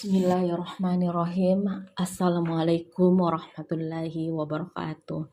Bismillahirrahmanirrahim. Assalamualaikum warahmatullahi wabarakatuh.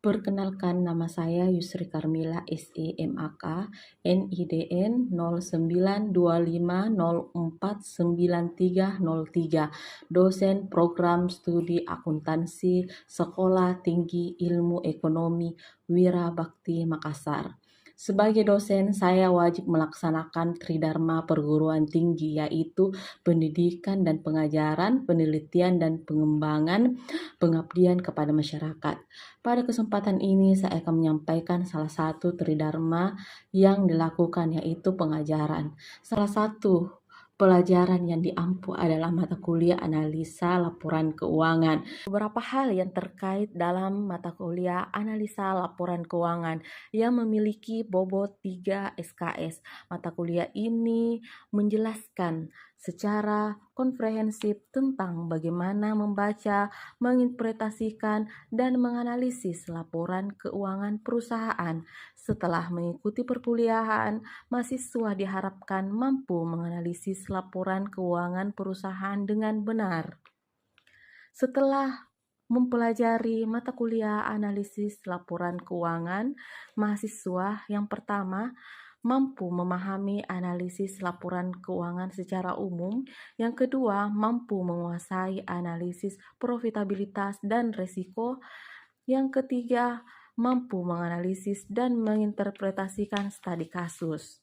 Perkenalkan, nama saya Yusri Karmila SI MAK, NIDN 0925049303, dosen program studi akuntansi Sekolah Tinggi Ilmu Ekonomi Wirabakti Makassar. Sebagai dosen, saya wajib melaksanakan Tridharma perguruan tinggi, yaitu pendidikan dan pengajaran, penelitian dan pengembangan, pengabdian kepada masyarakat. Pada kesempatan ini, saya akan menyampaikan salah satu Tridharma yang dilakukan, yaitu pengajaran. Salah satu pelajaran yang diampu adalah mata kuliah analisa laporan keuangan. Beberapa hal yang terkait dalam mata kuliah analisa laporan keuangan yang memiliki bobot 3 SKS. Mata kuliah ini menjelaskan secara komprehensif tentang bagaimana membaca, menginterpretasikan, dan menganalisis laporan keuangan perusahaan. Setelah mengikuti perkuliahan, mahasiswa diharapkan mampu menganalisis laporan keuangan perusahaan dengan benar. Setelah mempelajari mata kuliah analisis laporan keuangan, mahasiswa yang pertama mampu memahami analisis laporan keuangan secara umum, yang kedua mampu menguasai analisis profitabilitas dan risiko, yang ketiga mampu menganalisis dan menginterpretasikan studi kasus.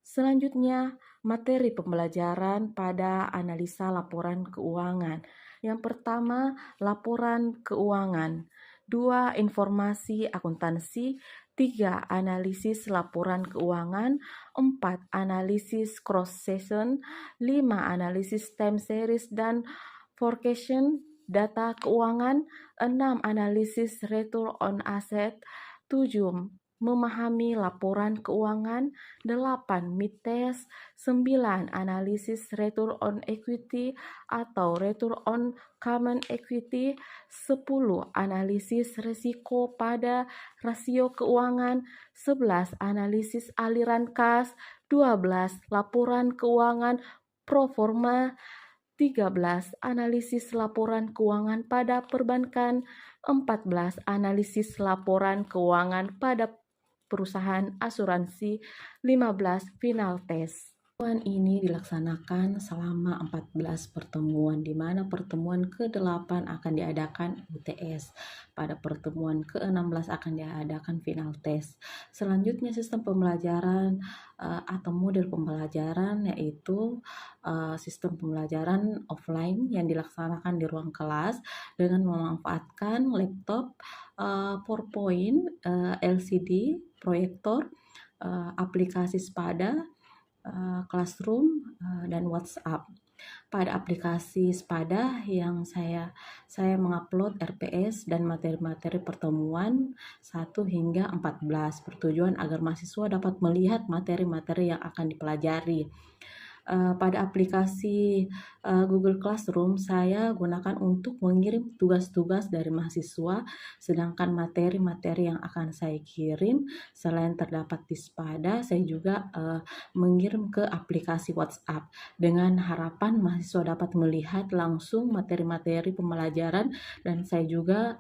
Selanjutnya, materi pembelajaran pada analisa laporan keuangan. Yang pertama, laporan keuangan. 2. Informasi akuntansi. 3. Analisis laporan keuangan. 4. Analisis cross-section. 5. Analisis time series dan forecast data keuangan. 6. Analisis return on asset. 7. Memahami laporan keuangan. 8. Mid-test. 9. Analisis return on equity atau return on common equity. 10. Analisis risiko pada rasio keuangan. 11. Analisis aliran kas. 12. Laporan keuangan pro forma. 13. Analisis laporan keuangan pada perbankan. 14. Analisis laporan keuangan pada perusahaan asuransi. 15. Final test. Pertemuan ini dilaksanakan selama 14 pertemuan, di mana pertemuan ke-8 akan diadakan UTS. Pada pertemuan ke-16 akan diadakan final test. Selanjutnya sistem pembelajaran atau model pembelajaran, yaitu sistem pembelajaran offline yang dilaksanakan di ruang kelas dengan memanfaatkan laptop, PowerPoint, LCD, proyektor, aplikasi Spada, Classroom, dan WhatsApp. Pada aplikasi Spada yang saya mengupload RPS dan materi-materi pertemuan 1 hingga 14 bertujuan agar mahasiswa dapat melihat materi-materi yang akan dipelajari. Pada aplikasi Google Classroom saya gunakan untuk mengirim tugas-tugas dari mahasiswa, sedangkan materi-materi yang akan saya kirim selain terdapat di Spada, saya juga mengirim ke aplikasi WhatsApp dengan harapan mahasiswa dapat melihat langsung materi-materi pembelajaran, dan saya juga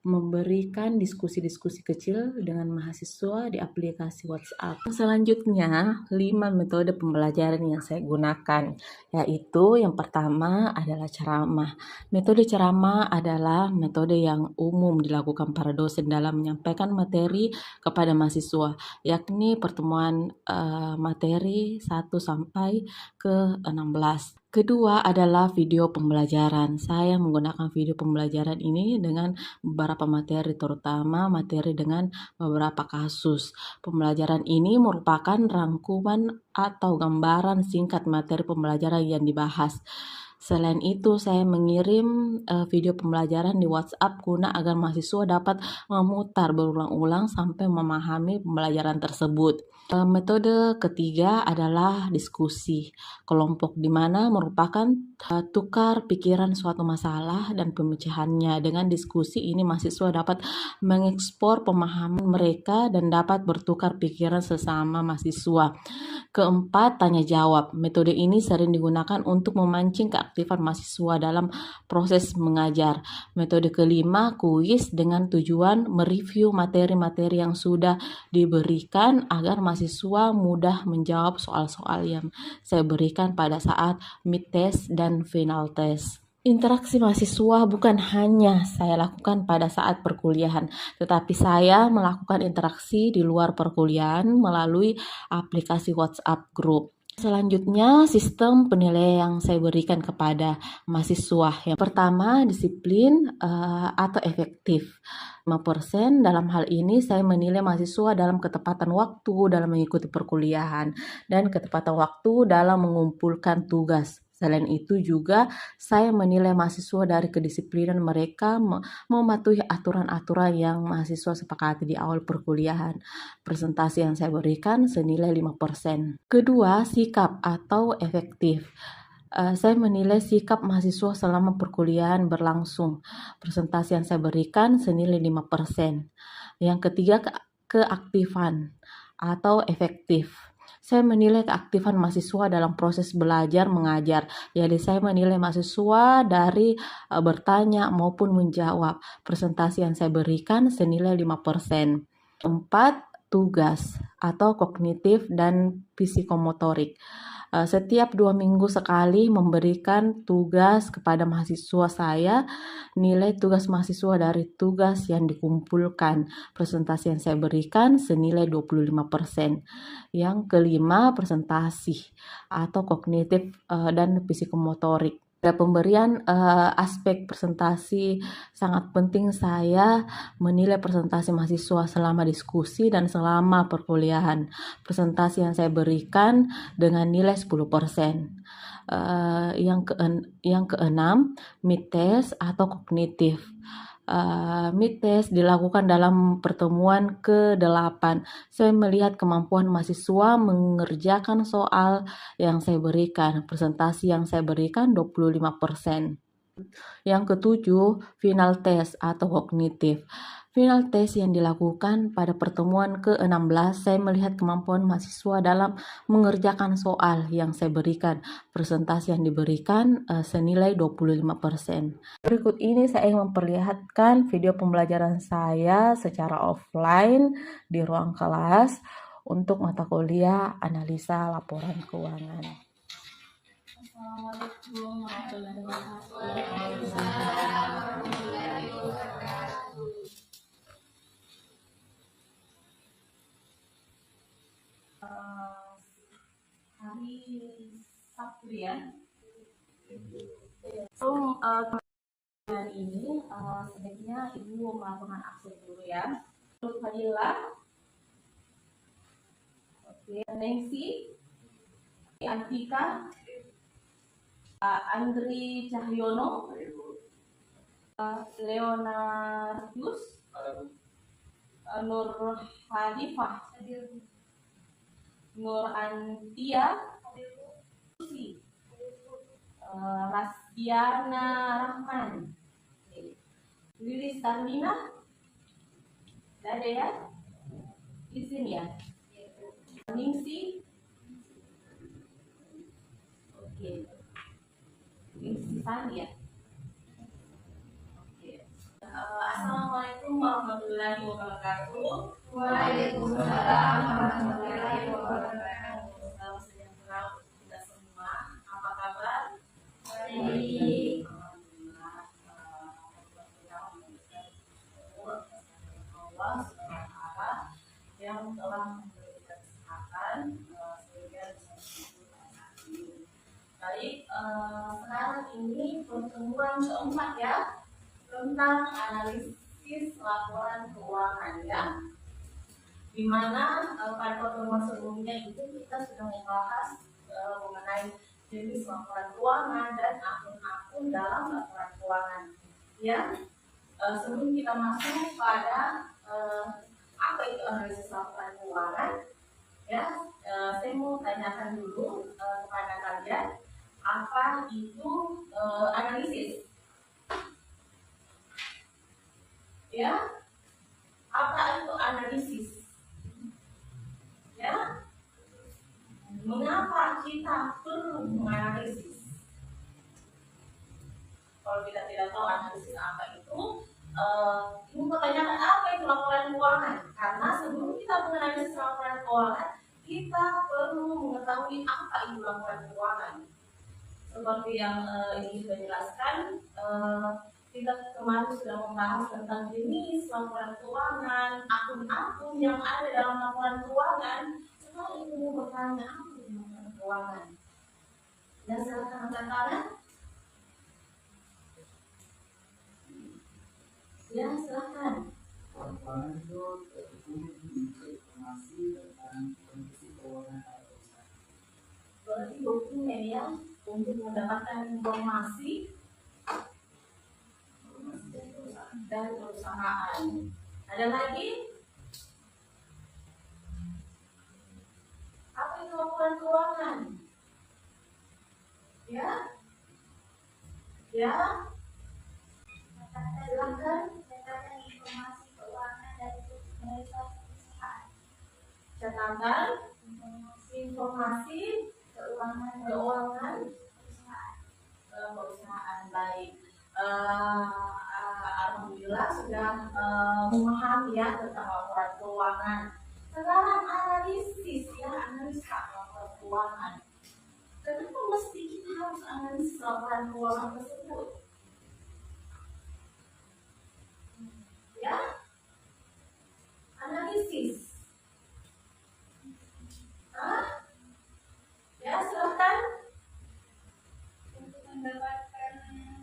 memberikan diskusi-diskusi kecil dengan mahasiswa di aplikasi WhatsApp. Selanjutnya, 5 metode pembelajaran yang saya gunakan, yaitu yang pertama adalah ceramah. Metode ceramah adalah metode yang umum dilakukan para dosen dalam menyampaikan materi kepada mahasiswa, yakni pertemuan materi 1 sampai ke 16. Kedua adalah video pembelajaran. Saya menggunakan video pembelajaran ini dengan beberapa materi, terutama materi dengan beberapa kasus. Pembelajaran ini merupakan rangkuman atau gambaran singkat materi pembelajaran yang dibahas. Selain itu, saya mengirim video pembelajaran di WhatsApp guna agar mahasiswa dapat memutar berulang-ulang sampai memahami pembelajaran tersebut. Metode ketiga adalah diskusi kelompok, di mana merupakan tukar pikiran suatu masalah dan pemecahannya. Dengan diskusi ini mahasiswa dapat mengekspor pemahaman mereka dan dapat bertukar pikiran sesama mahasiswa. Keempat, tanya jawab. Metode ini sering digunakan untuk memancing keaktifan mahasiswa dalam proses mengajar. Metode kelima, kuis, dengan tujuan mereview materi-materi yang sudah diberikan agar mahasiswa mudah menjawab soal-soal yang saya berikan pada saat mid test dan final test. Interaksi mahasiswa bukan hanya saya lakukan pada saat perkuliahan, tetapi saya melakukan interaksi di luar perkuliahan melalui aplikasi WhatsApp Group. Selanjutnya, sistem penilaian yang saya berikan kepada mahasiswa. Yang pertama, disiplin atau efektif. 5%. Dalam hal ini saya menilai mahasiswa dalam ketepatan waktu dalam mengikuti perkuliahan dan ketepatan waktu dalam mengumpulkan tugas. Selain itu juga saya menilai mahasiswa dari kedisiplinan mereka mematuhi aturan-aturan yang mahasiswa sepakati di awal perkuliahan. Presentasi yang saya berikan senilai 5%. Kedua, sikap atau efektif. Saya menilai sikap mahasiswa selama perkuliahan berlangsung. Presentasi yang saya berikan senilai 5%. Yang ketiga, keaktifan atau efektif. Saya menilai keaktifan mahasiswa dalam proses belajar mengajar. Jadi saya menilai mahasiswa dari bertanya maupun menjawab. Presentasi yang saya berikan senilai 5%. 4, tugas atau kognitif dan psikomotorik. Setiap 2 minggu sekali memberikan tugas kepada mahasiswa saya. Nilai tugas mahasiswa dari tugas yang dikumpulkan. Presentasi yang saya berikan senilai 25%. Yang kelima, presentasi atau kognitif dan psikomotorik. Pada pemberian aspek presentasi, sangat penting saya menilai presentasi mahasiswa selama diskusi dan selama perkuliahan. Presentasi yang saya berikan dengan nilai 10%. Yang keenam, mid test atau kognitif. Mid test dilakukan dalam pertemuan ke-8. Saya melihat kemampuan mahasiswa mengerjakan soal yang saya berikan. Presentasi yang saya berikan 25%. Yang ketujuh, final test atau kognitif. Final test yang dilakukan pada pertemuan ke-16, saya melihat kemampuan mahasiswa dalam mengerjakan soal yang saya berikan. Presentasi yang diberikan senilai 25%. Berikut ini saya ingin memperlihatkan video pembelajaran saya secara offline di ruang kelas untuk mata kuliah analisa laporan keuangan. Assalamualaikum warahmatullahi wabarakatuh. Hari Sabtu ya. Hari ini sebaiknya Ibu melakukan akses dulu ya. Nur Fadila, Nancy, Antika, Andri Cahyono, Leonardus, Nur Hanifah, Nur Antia, Rastiana Rahman, Lilis Tarmina, ada ya? Di sini ya. Ningsi, oke. Ningsi Sandi ya. Oke. Assalamualaikum warahmatullahi wabarakatuh. Waalaikumsalam warahmatullahi wabarakatuh. Salam sejahtera untuk kita semua. Apa kabar? Baik. Alhamdulillah. Allah Subhanahu wa Ta'ala yang telah memberikan kesempatan sehingga bisa berkumpul saat ini. Baik, sekarang ini pertemuan keempat ya tentang analisis laporan keuangan ya. Di mana pada pertemuan sebelumnya itu kita sudah membahas mengenai jenis laporan keuangan dan akun-akun dalam laporan keuangan. Ya, sebelum kita masuk pada apa itu analisis laporan keuangan, ya, saya mau tanyakan dulu kepada kalian apa itu analisis. Ya, apa itu analisis? Ya, mengapa kita perlu menganalisis? Kalau kita tidak tahu analisis apa itu, ini pertanyaan apa itu laporan keuangan? Karena sebelum kita menganalisis laporan keuangan, kita perlu mengetahui apa itu laporan keuangan. Seperti yang ini sudah dijelaskan, kita kemarin sudah membahas tentang jenis laporan keuangan, akun-akun yang ada dalam laporan keuangan. Sekarang ini mau bertanya apa itu laporan keuangan? Dan silakan angkat tangan. Ya, silakan. Keuangan itu dokumen informasi tentang kondisi keuangan perusahaan. Berarti dokumen ya untuk mendapatkan informasi dan perusahaan. Ada lagi? Apa itu laporan keuangan? Ya? Ya? Silakan. Catatan informasi keuangan dari perusahaan. Catatan informasi keuangan perusahaan. Baik. Alhamdulillah sudah memahami ya tentang laporan keuangan. Sekarang analisis ya, analisa laporan keuangan. Kenapa mesti kita harus analisis laporan keuangan tersebut? Ya, analisis. Ya, silakan. Untuk mendapatkan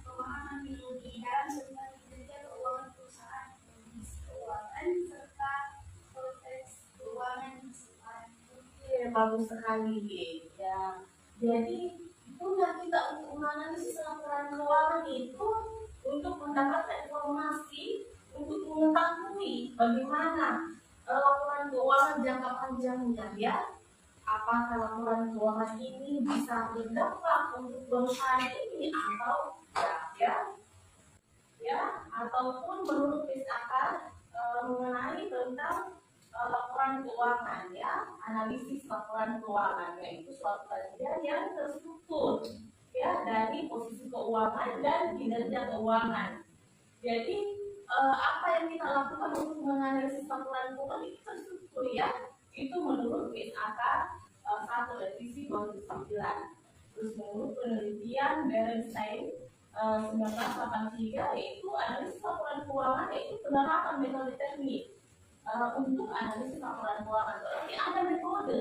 pemahaman kerugian serta kinerja keuangan perusahaan, kondisi keuangan serta proses keuangan perusahaan. Oke, bagus sekali ya. Jadi tugas kita untuk menganalisis laporan keuangan itu untuk mendapatkan informasi, untuk mengetahui bagaimana laporan keuangan jangka panjangnya ya. Apakah laporan keuangan ini bisa berdampak untuk perusahaan ini atau ya, ataupun menurut misalkan mengenai tentang laporan keuangan ya, analisis laporan keuangan yaitu suatu kajian yang terstruktur ya dari posisi keuangan dan kinerja keuangan. Jadi apa yang kita lakukan untuk menganalisis laporan keuangan itu terstruktur ya, itu menurut PSAK 1 revisi 2009. Terus menurut penelitian Berenstein 1983 yaitu analisis laporan keuangan yaitu penerapan metode teknik untuk analisis laporan keuangan. Berarti ada metode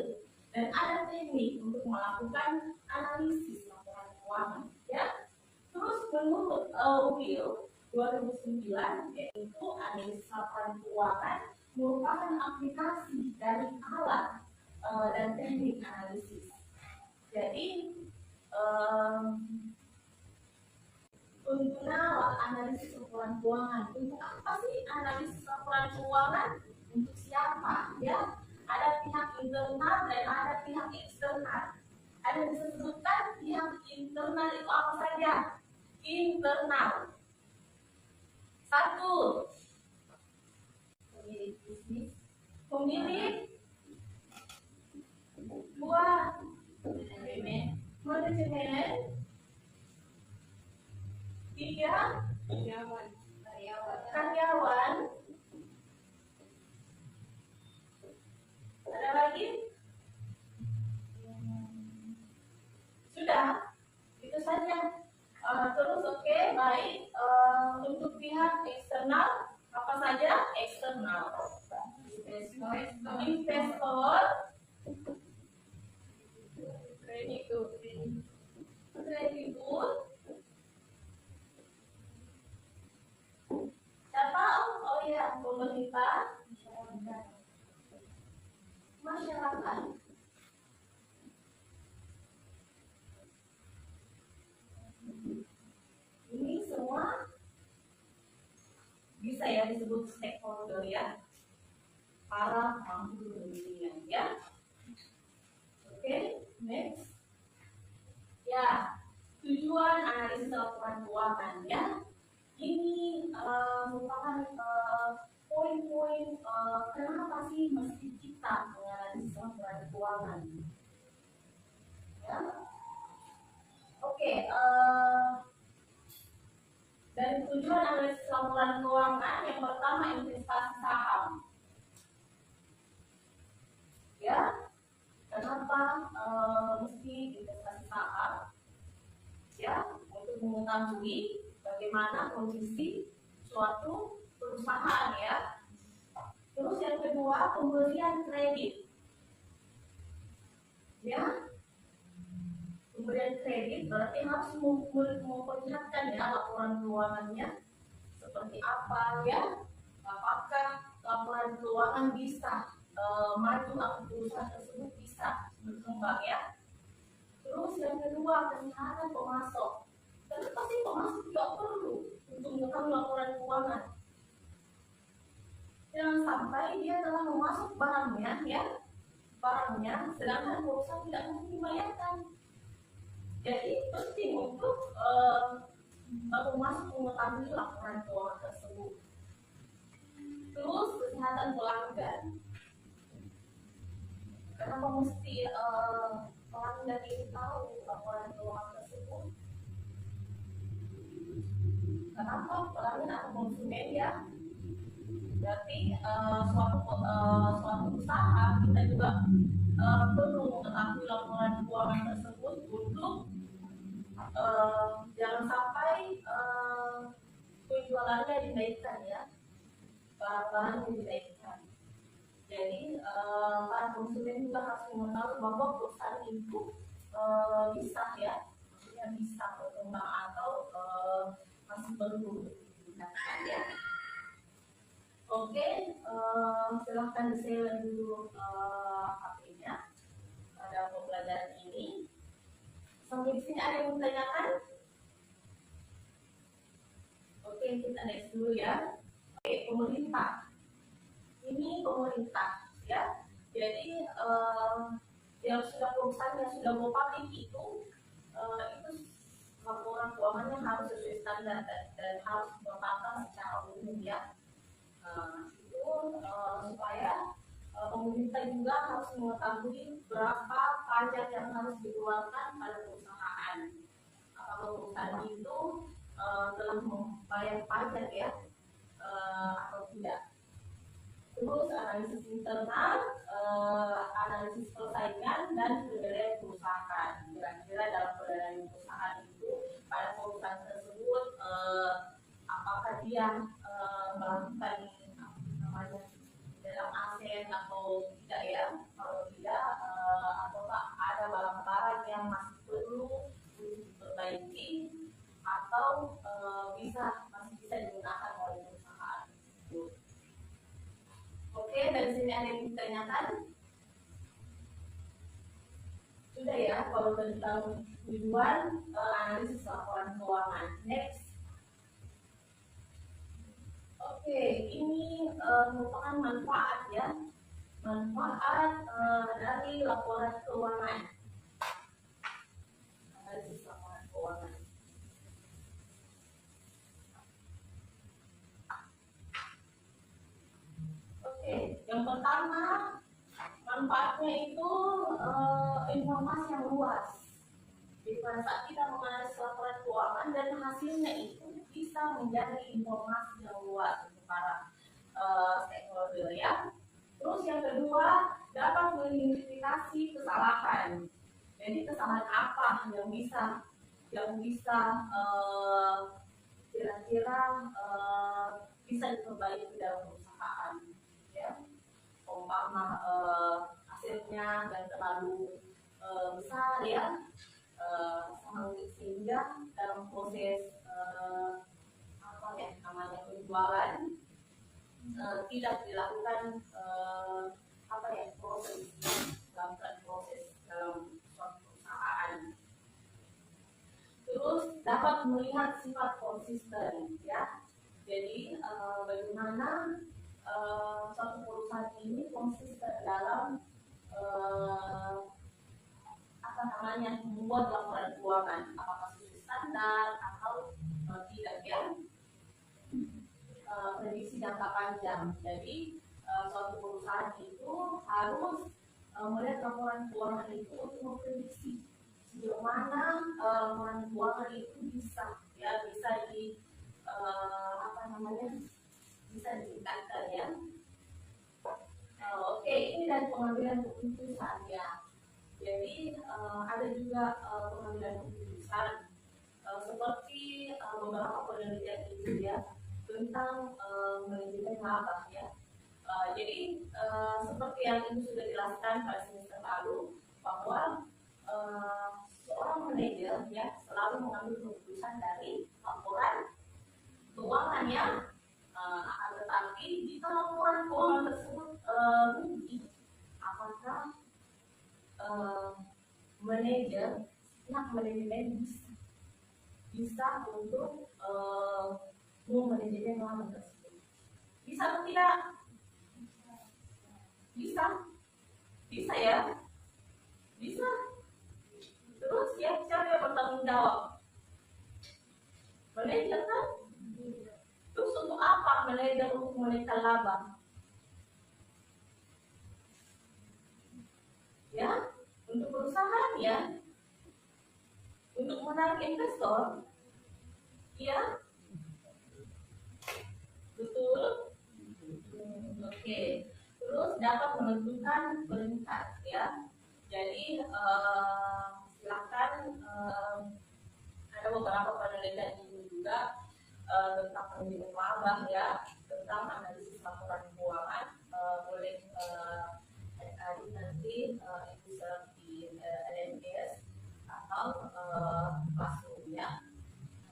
dan ada teknik untuk melakukan analisis laporan keuangan ya. Terus menurut UIL 2009 yaitu analisis laporan keuangan merupakan aplikasi dari alat dan teknik analisis. Jadi pengguna analisis laporan keuangan, untuk apa sih analisis laporan keuangan? Untuk siapa ya? Ada pihak internal dan ada pihak eksternal. Ada disebutkan pihak internal itu apa saja? Internal. Satu, pemilik bisnis. Pemilik. Dua, manajemen. Tiga, karyawan. Ada lagi? Sudah, itu saja. Terus oke, baik. Untuk pihak eksternal apa saja? Eksternal. Investor, kreditur. Siapa? Oh ya, pemerintah, masyarakat. Ini semua bisa ya disebut stakeholder ya, para pemangku kepentingan ya. Oke, next. Ya, tujuan analisis laporan keuangan ya. Ini merupakan poin-poin kenapa sih mesti kita menganalisis laporan keuangan. Ya. Oke, dari tujuan analisis laporan keuangan yang pertama investasi saham. Ya, kenapa mesti investasi saham? Ya, untuk mengetahui bagaimana kondisi suatu perusahaan ya. Terus yang kedua, pemberian kredit. Ya, pemberian kredit berarti harus memperlihatkan ya laporan keuangannya seperti apa ya. Apakah laporan keuangan bisa maju atau perusahaan tersebut bisa berkembang ya. Terus yang kedua, kesehatan pemasok. Kenapa sih pemasok juga perlu untuk mengetahui laporan keuangan? Jangan sampai dia telah memasuk barangnya ya, sedangkan perusahaan tidak mampu dibayarkan. Jadi penting untuk pemasok mengetahui laporan keuangan tersebut. Terus kesehatan pelanggan. Kenapa mesti pelanggan ini tahu laporan keuangan tersebut? Kenapa pelanggan atau konsumen ya? Berarti suatu usaha kita juga perlu mengetahui laporan keuangan tersebut untuk jangan sampai penjualannya dinaikkan ya, barang-barang dinaikkan. Jadi para konsumen juga harus mengetahui bahwa perusahaan itu bisa ya, bisa berkembang atau masih perlu ditingkatkan ya. Oke, silahkan di-share dulu HP-nya pada pembelajaran ini. Sampai di sini ada yang menanyakan? Oke, kita next dulu ya. Oke, pemerintah. Ini pemerintah ya. Jadi yang sudah perusahaan yang sudah go public itu laporan keuangannya harus sesuai standar dan harus bertata secara umum ya. Supaya pemerintah juga harus mengetahui berapa pajak yang harus dikeluarkan pada perusahaan. Apakah perusahaan itu telah membayar pajak ya atau tidak. Terus analisis internal, analisis persaingan dan penilaian perusahaan. Kira-kira dalam penilaian perusahaan itu pada perusahaan tersebut apakah dia melakukan dalam aset atau tidak ya. Kalau tidak, apakah ada barang-barang yang masih perlu diperbaiki atau masih bisa digunakan oleh perusahaan. Oke, dari sini ada yang ditanyakan? Sudah ya, kalau tentang tujuan analisis laporan keuangan. Next. Oke, ini merupakan manfaat ya, manfaat dari laporan keuangan. pertama, manfaatnya itu informasi yang luas. Jadi pada saat kita menganalisis laporan keuangan dan hasilnya itu bisa menjadi informasi yang luas untuk para stakeholder ya. Terus yang kedua, dapat mengidentifikasi kesalahan. Jadi kesalahan apa yang bisa kira-kira bisa diperbaiki dalam perusahaan ya. Umpama hasilnya dan terlalu besar ya, sehingga dalam proses penjualan tidak dilakukan proses dalam suatu perusahaan. Terus dapat melihat sifat konsisten ya. Jadi bagaimana suatu perusahaan ini konsisten dalam membuat laporan keuangan, apakah sesuai standar atau tidak ya. Prediksi jangka panjang. Jadi suatu perusahaan itu harus melihat laporan keuangan itu untuk memprediksi sejauh mana laporan keuangan itu bisa ditingkatkan ya. Oke, ini dari pengambilan keputusan ya. Jadi ada juga pengambilan keputusan seperti beberapa penelitian itu ya tentang manajemen laba ya. Jadi seperti yang itu sudah dijelaskan pada semester lalu bahwa seorang manajer ya selalu mengambil keputusan dari laporan keuangan ya. Tetapi jika laporan keuangan tersebut rugi, apakah manajemen bisa untuk memanajemen laba tersebut? Bisa atau tidak? Bisa ya? Bisa. Terus siapa yang bertanggung jawab? Manajer kan? Terus untuk apa manajer untuk menaikkan laba? Ya, untuk perusahaan ya, untuk menarik investor, ya, betul. Oke, terus dapat menentukan peringkat ya. Jadi silakan ada beberapa penelitian juga tentang manajemen laba ya, tentang analisis laporan keuangan. Boleh adik nanti bisa di LMS atau Classroom ya.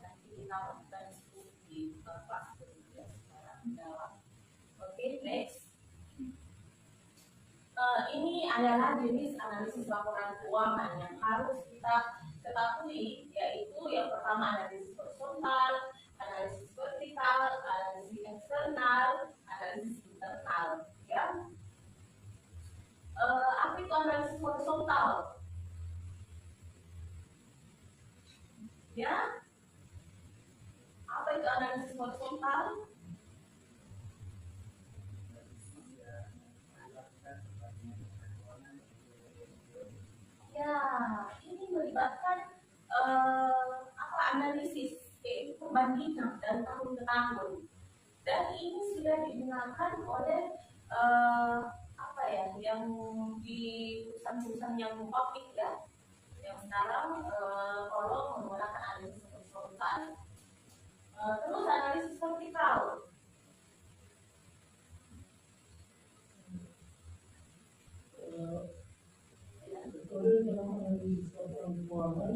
Nanti kita lakukan diskusi di Classroom ya secara mendalam. Oke, next. Ini adalah jenis analisis laporan keuangan yang harus kita ketahui, yaitu yang pertama analisis horizontal, analisis vertikal, analisis eksternal, analisis internal ya. Apa itu analisis horizontal? Ya, apa itu analisis horizontal? Ya, ini melibatkan analisis yaitu perbandingan dari tahun ke tahun, dan ini sudah digunakan oleh yang di perusahaan-perusahaan yang publik ya, yang sekarang kalau menggunakan analisis horizontal. Terus analisis vertikal. Dalam analisis laporan keuangan,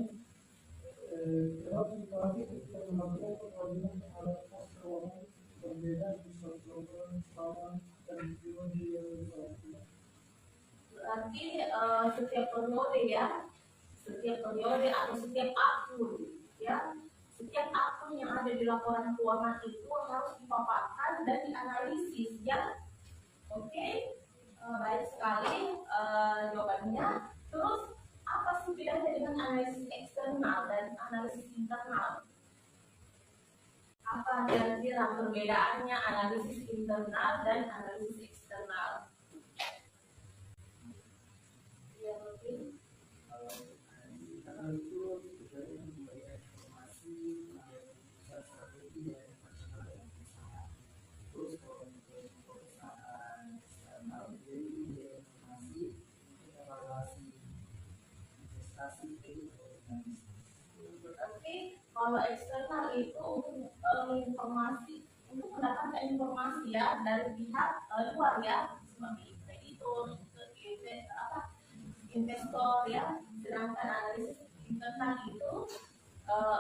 dalam situasi ketika melakukan perbandingan terhadap pos keuangan berbeda di suatu laporan sama dan periode yang berbeda. Berarti setiap periode ya, setiap periode atau setiap akun ya, setiap akun yang ada di laporan keuangan itu harus dipaparkan dan dianalisis ya. Oke, baik sekali jawabannya. Terus apa sih bedanya dengan analisis eksternal dan analisis internal? Apa kira-kira perbedaannya analisis internal dan analisis eksternal? Oke, kalau eksternal itu informasi untuk mendapatkan informasi ya dari pihak luar ya, seperti kreditur, investor ya. Sedangkan analisis internal itu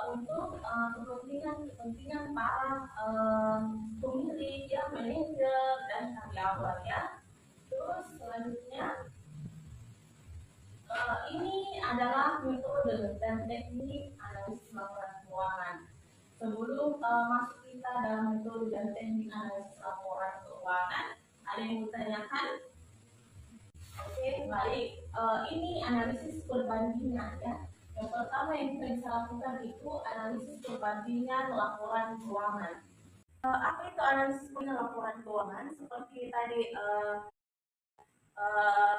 untuk kepentingan para pemilik ya, manajer dan karyawan ya. Terus selanjutnya ini adalah metode dan teknik analisis laporan keuangan. Sebelum masuk kita dalam metode dan teknik analisis laporan keuangan, ada yang ditanyakan? Oke, baik. Ini analisis perbandingan ya. Yang pertama yang kita bisa lakukan itu analisis perbandingan laporan keuangan. Apa itu analisis perbandingan laporan keuangan? Seperti tadi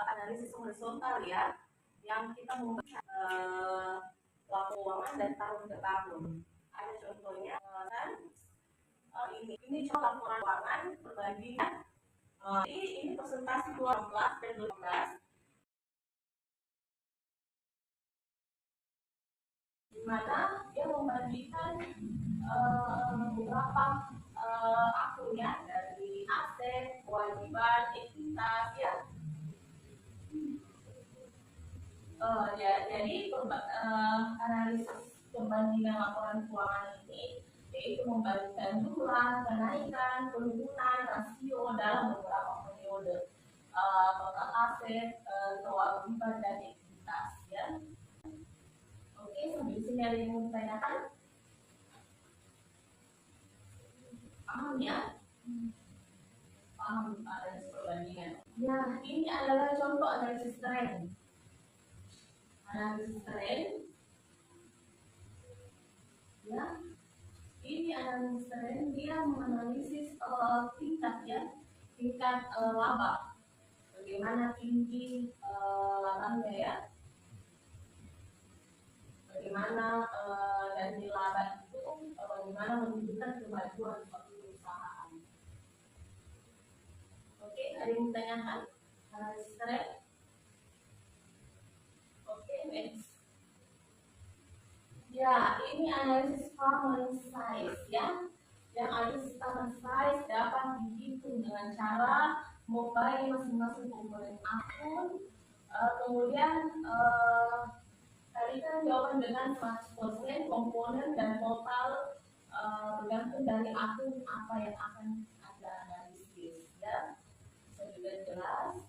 analisis horizontal ya, yang kita membaca laporan keuangan dari tahun ke tahun. Ada contohnya kan? Ini contoh laporan keuangan perbandingan. Ini presentasi 2016 dan 2012. Di mana dia membandingkan beberapa akunnya dari aset, kewajiban, ekuitas ya. Jadi analisis perbandingan laporan keuangan ini yaitu membandingkan jumlah, kenaikan, penurunan, rasio dalam beberapa periode, total aset, kewajiban dan ekuitas ya. Oke, sampai sini ada yang mau ditanyakan? Paham ya? Paham analisis perbandingan. Ya, ini adalah contoh analisis tren. Analisis tren, ya, ini analisis tren dia menganalisis tingkat ya, tingkat laba, bagaimana tinggi labanya ya, bagaimana dari laba itu bagaimana menunjukkan kemajuan suatu perusahaan. Oke, ada yang ditanyakan analisis tren? Next. Ya, ini analisis common size ya. Yang analisis common size dapat dihitung dengan cara membagi masing-masing komponen akun. Kemudian tadi kan jawaban dengan 100% komponen dan total tergantung dari akun apa yang akan Anda analisis ya. Sudah jelas.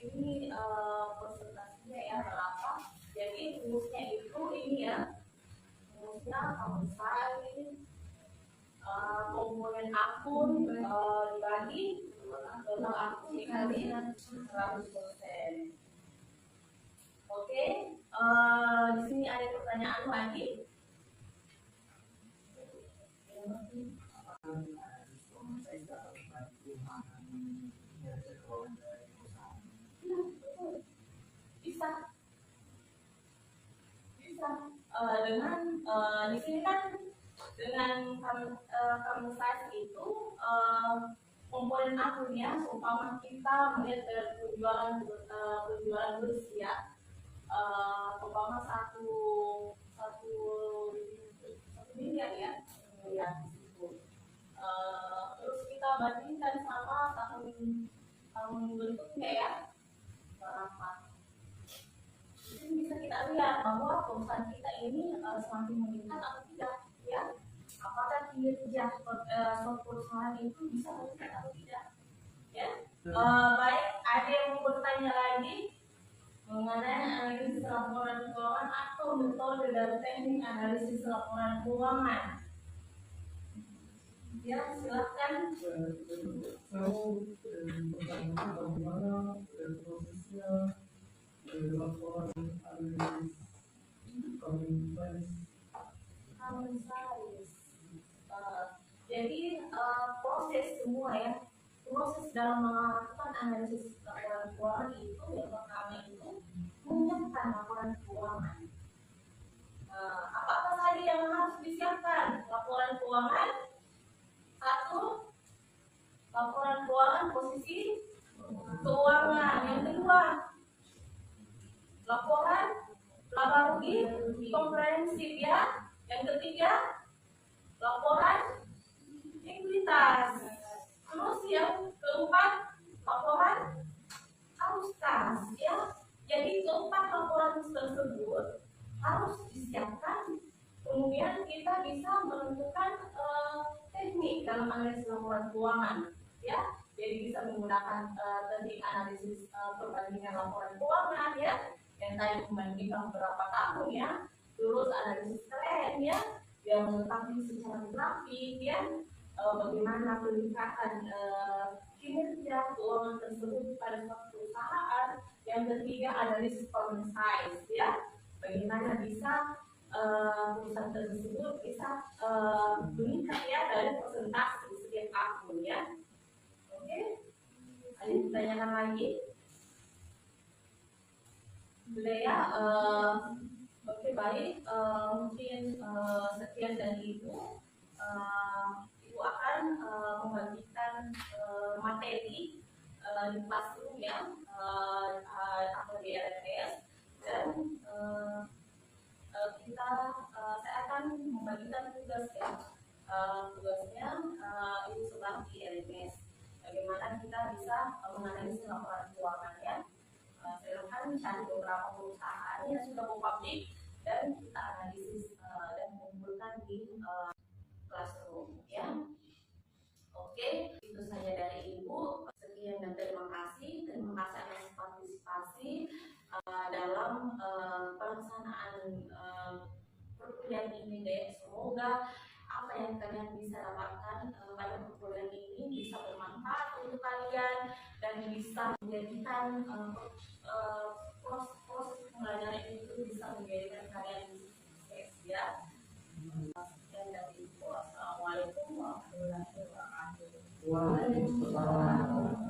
Ini presentasinya ya berapa? Jadi rumusnya itu ini ya, rumusnya common size, komponen akun dibagi total akun dikali 100%. Oke, di sini ada pertanyaan lagi. Bisa dengan di sini kan dengan common size itu komponen akunnya seumpama kita melihat dari penjualan bersih ya, seumpama satu miliar ya, terus kita bandingkan sama tahun berikutnya ya berapa. Bisa kita lihat bahwa perusahaan kita ini semakin meningkat atau tidak ya, apakah kinerja suatu perusahaan itu bisa meningkat atau tidak ya. Baik, ada yang mau bertanya lagi mengenai analisis laporan keuangan atau metode dan teknik analisis laporan keuangan ya, silakan. Bagaimana prosesnya laporan analisis common size. Jadi proses semua ya, proses dalam melakukan analisis laporan keuangan itu yang pertama itu menyiapkan laporan keuangan. Apa saja yang harus disiapkan laporan keuangan? Satu, laporan keuangan posisi keuangan. Yang kedua, laporan psikologi komprehensif ya. Yang ketiga, laporan integritas. Terus yang keempat, laporan arustas ya. Jadi keempat laporan tersebut harus disiapkan. Kemudian kita bisa menentukan teknik dalam analisis laporan keuangan ya. Jadi bisa menggunakan teknik analisis perbandingan laporan keuangan ya, yang tadi membandingkan beberapa tahun ya. Terus analisis tren ya, yang mengetahui secara grafik ya, bagaimana peningkatan kinerja keuangan tersebut pada suatu perusahaan. Yang ketiga, analisis performance size ya, bagaimana bisa perusahaan tersebut bisa meningkat ya dari persentase setiap tahun ya. Oke, ada yang ditanyakan lagi? Sudah ya. Oke, baik. Mungkin sekian dari Ibu. Ibu akan membagikan materi di classroom ya, atau di LMS, dan saya akan membagikan tugas ya. Tugasnya Ibu sedang di LMS. Bagaimana kita bisa menganalisis laporan keuangan ya. Silahkan cari beberapa perusahaan yang sudah go public dan kita analisis dan mengumpulkan di classroom ya. Oke, itu saja dari Ibu. Sekian dan terima kasih. Terima kasih atas partisipasi dalam pelaksanaan perkuliahan ini deh. Semoga apa yang kalian bisa dapatkan pada perkuliahan ini bisa bermanfaat untuk kalian dan bisa menjadikan proses pembelajaran itu bisa menjadikan kalian sukses ya. Sekian dari Ibu. Assalamualaikum warahmatullahi wabarakatuh. Waalaikumsalam.